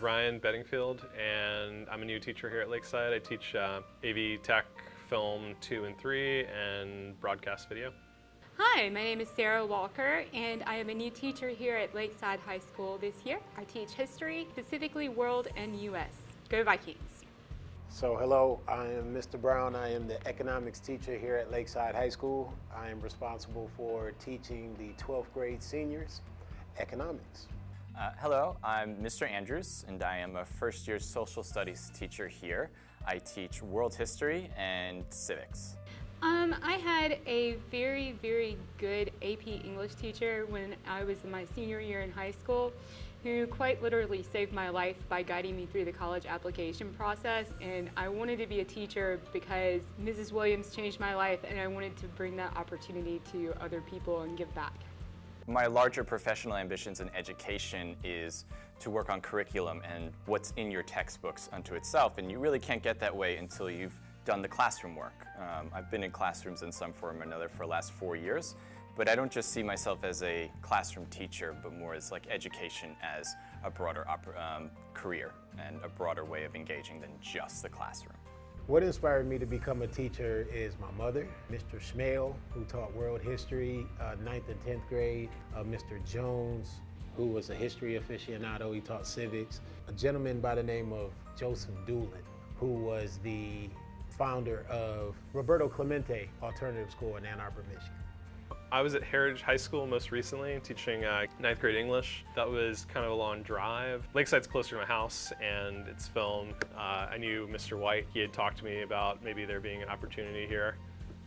is Ryan Bedingfield, and I'm a new teacher here at Lakeside. I teach AV Tech, Film 2 and 3, and broadcast video. Hi, my name is Sarah Walker, and I am a new teacher here at Lakeside High School this year. I teach history, specifically world and U.S. Go Vikings! So hello, I am Mr. Brown. I am the economics teacher here at Lakeside High School. I am responsible for teaching the 12th grade seniors economics. Hello, I'm Mr. Andrews, and I am a first-year social studies teacher here. I teach world history and civics. I had a very, very good AP English teacher when I was in my senior year in high school, who quite literally saved my life by guiding me through the college application process. And I wanted to be a teacher because Mrs. Williams changed my life, and I wanted to bring that opportunity to other people and give back. My larger professional ambitions in education is to work on curriculum and what's in your textbooks unto itself, and you really can't get that way until you've done the classroom work. I've been in classrooms in some form or another for the last 4 years, but I don't just see myself as a classroom teacher, but more as like education as a broader career and a broader way of engaging than just the classroom. What inspired me to become a teacher is my mother, Mr. Schmale, who taught world history, 9th and 10th grade, Mr. Jones, who was a history aficionado, he taught civics, a gentleman by the name of Joseph Doolin, who was the founder of Roberto Clemente Alternative School in Ann Arbor, Michigan. I was at Heritage High School most recently teaching 9th grade English. That was kind of a long drive. Lakeside's closer to my house and it's filmed. I knew Mr. White. He had talked to me about maybe there being an opportunity here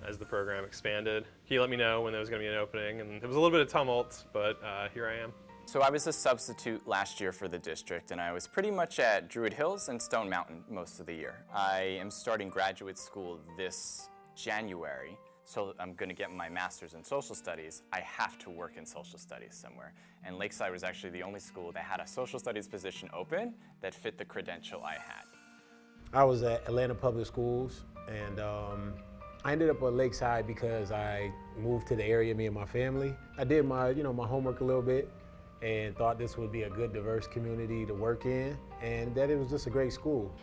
as the program expanded. He let me know when there was going to be an opening, and it was a little bit of tumult, but here I am. So I was a substitute last year for the district, and I was pretty much at Druid Hills and Stone Mountain most of the year. I am starting graduate school this January. So I'm going to get my master's in social studies. I have to work in social studies somewhere. And Lakeside was actually the only school that had a social studies position open that fit the credential I had. I was at Atlanta Public Schools, and I ended up at Lakeside because I moved to the area, me and my family. I did my homework a little bit and thought this would be a good, diverse community to work in, and that it was just a great school.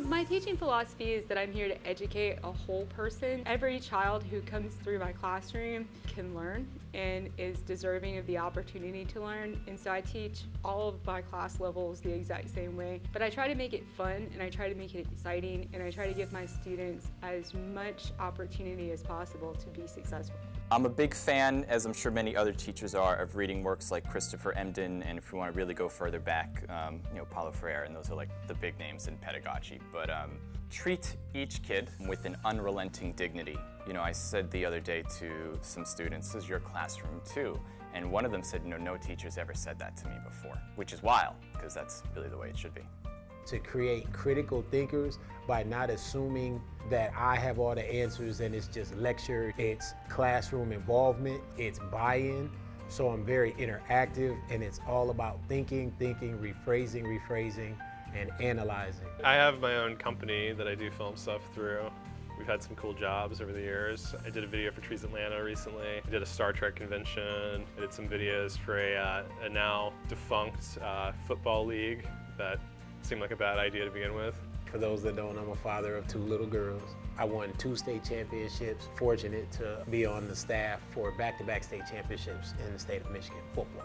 My teaching philosophy is that I'm here to educate a whole person. Every child who comes through my classroom can learn and is deserving of the opportunity to learn. And so I teach all of my class levels the exact same way. But I try to make it fun, and I try to make it exciting, and I try to give my students as much opportunity as possible to be successful. I'm a big fan, as I'm sure many other teachers are, of reading works like Christopher Emdin, and if we want to really go further back, Paulo Freire, and those are like the big names in pedagogy. But treat each kid with an unrelenting dignity. I said the other day to some students, this is your classroom too. And one of them said, no teacher's ever said that to me before, which is wild, because that's really the way it should be. To create critical thinkers by not assuming that I have all the answers and it's just lecture, it's classroom involvement, it's buy-in. So I'm very interactive, and it's all about thinking, rephrasing, and analyzing. I have my own company that I do film stuff through. We've had some cool jobs over the years. I did a video for Trees Atlanta recently. I did a Star Trek convention. I did some videos for a now defunct football league that seemed like a bad idea to begin with. For those that don't, I'm a father of 2 little girls. I won 2 state championships, fortunate to be on the staff for back-to-back state championships in the state of Michigan football.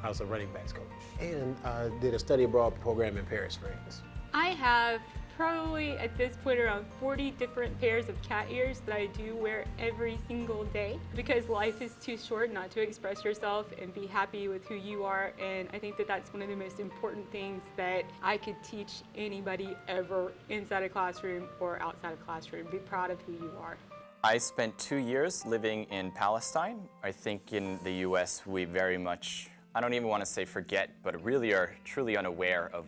I was a running backs coach, and I did a study abroad program in Paris, France. I have probably at this point around 40 different pairs of cat ears that I do wear every single day, because life is too short not to express yourself and be happy with who you are. And I think that that's one of the most important things that I could teach anybody ever, inside a classroom or outside a classroom. Be proud of who you are. I spent 2 years living in Palestine. I think in the US we very much, I don't even want to say forget, but really are truly unaware of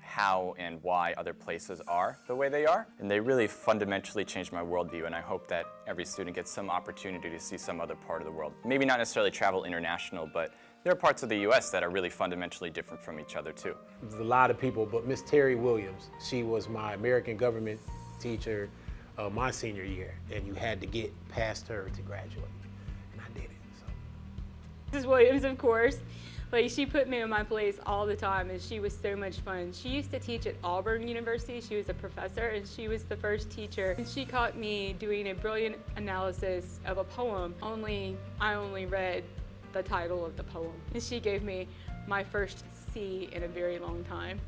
how and why other places are the way they are. And they really fundamentally changed my worldview, and I hope that every student gets some opportunity to see some other part of the world. Maybe not necessarily travel international, but there are parts of the US that are really fundamentally different from each other too. There's a lot of people, but Miss Terry Williams, she was my American government teacher my senior year, and you had to get past her to graduate, and I did it. So. Mrs. Williams, of course. Like, she put me in my place all the time, and she was so much fun. She used to teach at Auburn University. She was a professor, and she was the first teacher. And she caught me doing a brilliant analysis of a poem. I only read the title of the poem. And she gave me my first C in a very long time.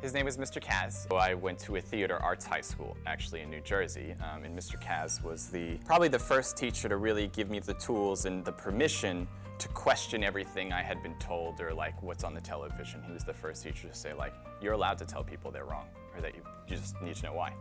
His name was Mr. Kaz. I went to a theater arts high school, actually in New Jersey, and Mr. Kaz was probably the first teacher to really give me the tools and the permission to question everything I had been told or like what's on the television. He was the first teacher to say like, you're allowed to tell people they're wrong or that you just need to know why.